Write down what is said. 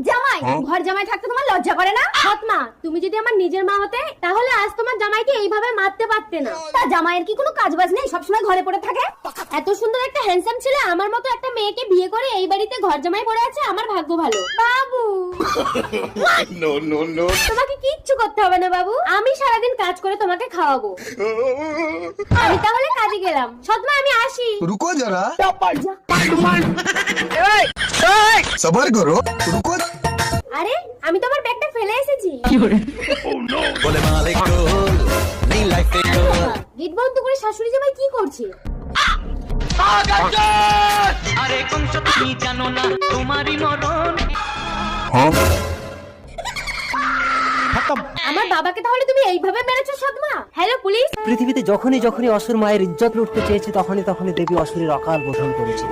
জামাই, ঘর জামাই থাকতে তোমার লজ্জা করে না? সৎমা, তুমি যদি আমার নিজের মা হতে তাহলে আজ তোমার জামাইকে এইভাবে মারতে পারতে না। তা জামাইয়ের কি কোনো কাজ বাজ নেই, সবসময় ঘরে পড়ে থাকে? এত সুন্দর একটা হ্যান্ডসাম ছেলে আমার মতো একটা মেয়েকে বিয়ে করে এই বাড়িতে ঘর জামাই পড়ে আছে, আমার ভাগ্য ভালো। বাবু তোমাকে কিচ্ছু করতে হবে না বাবু, আমি সারাদিন কাজ করে তোমাকে খাওয়াবো। আমি তাহলে কাজে গেলাম। সৎমা, আমি আসি। रुको जरा सबर करो रुको আরে, আমি তোমার ব্যাগটা ফেলে এসেছি। গেট বন্ধ করে শাশুড়ি জামাই কি করছে? আরে কংস তুমি জানো না তোমারই মরণ। আমার বাবাকে তাহলে তুমি এইভাবে মেরেছো সৎমা? Hello police. পৃথিবীতে যখনই যখনই অসুর মায়ের ইজ্জত লুটতে চেয়েছে তখনই তখনই দেবী অসুরের অকাল বোধন করেছে।